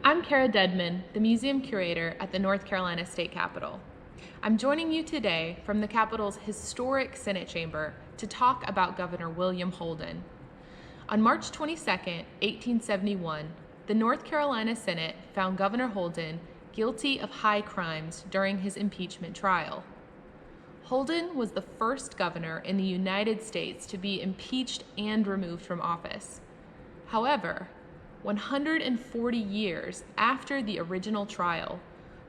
I'm Kara Dedman, the museum curator at the North Carolina State Capitol. I'm joining you today from the Capitol's historic Senate chamber to talk about Governor William Holden. On March 22, 1871, the North Carolina Senate found Governor Holden guilty of high crimes during his impeachment trial. Holden was the first governor in the United States to be impeached and removed from office. However, 140 years after the original trial,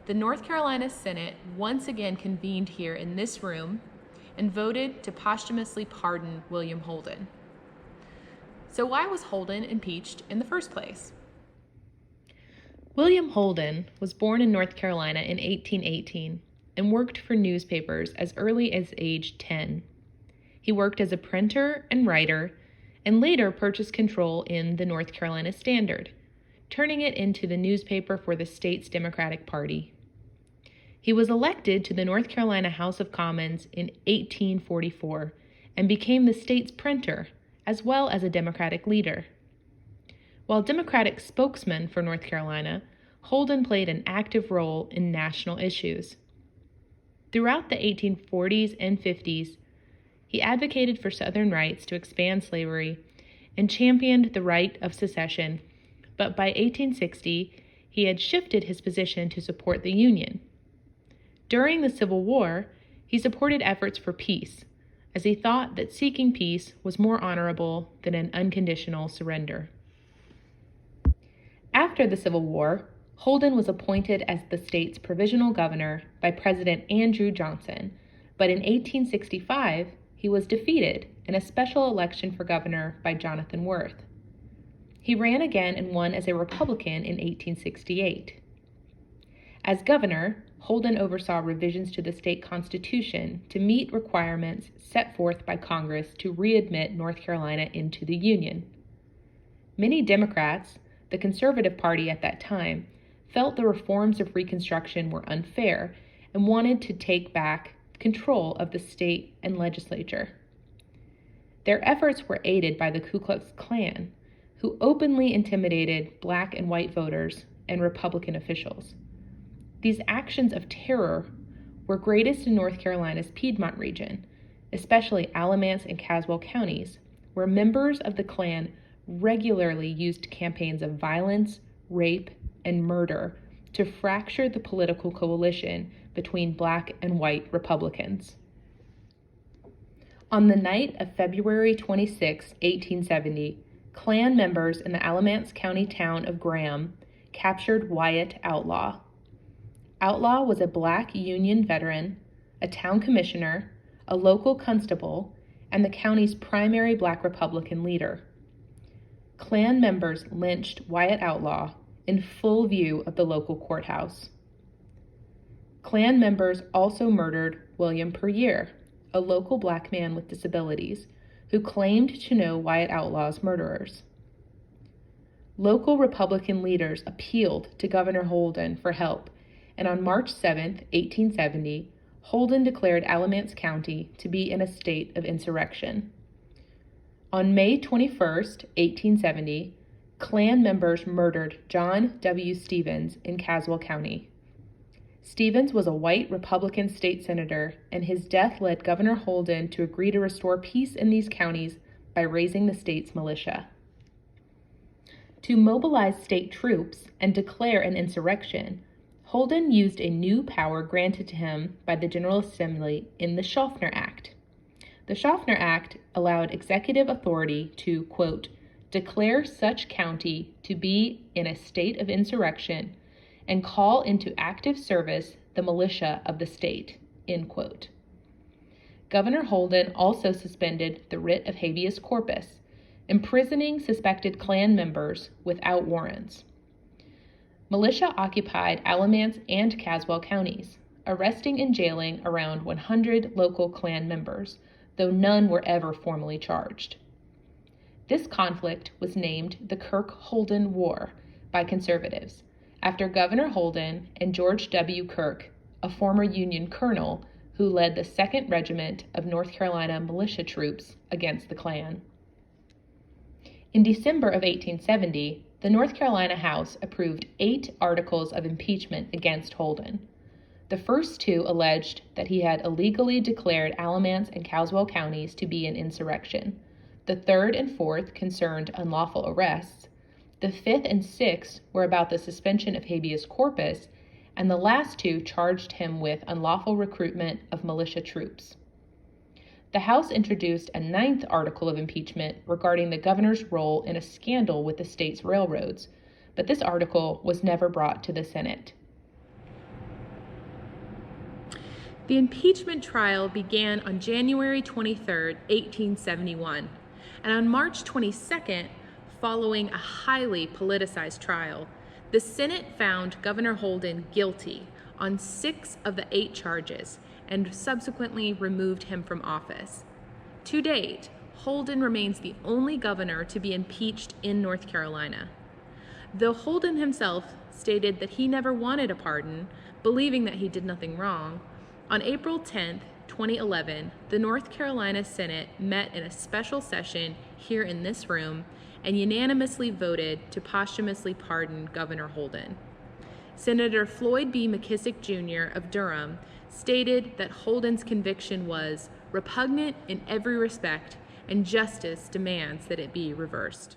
the North Carolina Senate once again convened here in this room and voted to posthumously pardon William Holden. So why was Holden impeached in the first place? William Holden was born in North Carolina in 1818 and worked for newspapers as early as age 10. He worked as a printer and writer and later purchased control in the North Carolina Standard, turning it into the newspaper for the state's Democratic Party. He was elected to the North Carolina House of Commons in 1844 and became the state's printer, as well as a Democratic leader. While Democratic spokesman for North Carolina, Holden played an active role in national issues. Throughout the 1840s and 50s, he advocated for Southern rights to expand slavery and championed the right of secession, but by 1860, he had shifted his position to support the Union. During the Civil War, he supported efforts for peace, as he thought that seeking peace was more honorable than an unconditional surrender. After the Civil War, Holden was appointed as the state's provisional governor by President Andrew Johnson, but in 1865, he was defeated in a special election for governor by Jonathan Worth. He ran again and won as a Republican in 1868. As governor, Holden oversaw revisions to the state constitution to meet requirements set forth by Congress to readmit North Carolina into the Union. Many Democrats, the conservative party at that time, felt the reforms of Reconstruction were unfair and wanted to take back control of the state and legislature. Their efforts were aided by the Ku Klux Klan, who openly intimidated Black and white voters and Republican officials. These actions of terror were greatest in North Carolina's Piedmont region, especially Alamance and Caswell counties, where members of the Klan regularly used campaigns of violence, rape, and murder to fracture the political coalition between Black and white Republicans. On the night of February 26, 1870, Klan members in the Alamance County town of Graham captured Wyatt Outlaw. Outlaw was a Black Union veteran, a town commissioner, a local constable, and the county's primary Black Republican leader. Klan members lynched Wyatt Outlaw in full view of the local courthouse. Klan members also murdered William Puryear, a local Black man with disabilities, who claimed to know Wyatt Outlaw's murderers. Local Republican leaders appealed to Governor Holden for help, and on March 7, 1870, Holden declared Alamance County to be in a state of insurrection. On May 21, 1870, Klan members murdered John W. Stevens in Caswell County. Stevens was a white Republican state senator, and his death led Governor Holden to agree to restore peace in these counties by raising the state's militia. To mobilize state troops and declare an insurrection, Holden used a new power granted to him by the General Assembly in the Schaffner Act. The Schaffner Act allowed executive authority to, quote, declare such county to be in a state of insurrection and call into active service the militia of the state, end quote. Governor Holden also suspended the writ of habeas corpus, imprisoning suspected Klan members without warrants. Militia occupied Alamance and Caswell counties, arresting and jailing around 100 local Klan members, though none were ever formally charged. This conflict was named the Kirk-Holden War by conservatives, after Governor Holden and George W. Kirk, a former Union colonel who led the 2nd Regiment of North Carolina militia troops against the Klan. In December of 1870, the North Carolina House approved 8 articles of impeachment against Holden. The first 2 alleged that he had illegally declared Alamance and Caswell counties to be an insurrection. The 3rd and 4th concerned unlawful arrests. The 5th and 6th were about the suspension of habeas corpus, and the last 2 charged him with unlawful recruitment of militia troops. The House introduced a 9th article of impeachment regarding the governor's role in a scandal with the state's railroads, but this article was never brought to the Senate. The impeachment trial began on January 23, 1871, and on March 22nd, following a highly politicized trial, the Senate found Governor Holden guilty on 6 of the 8 charges and subsequently removed him from office. To date, Holden remains the only governor to be impeached in North Carolina. Though Holden himself stated that he never wanted a pardon, believing that he did nothing wrong, on April 10, 2011, the North Carolina Senate met in a special session here in this room and unanimously voted to posthumously pardon Governor Holden. Senator Floyd B. McKissick Jr. of Durham stated that Holden's conviction was repugnant in every respect and justice demands that it be reversed.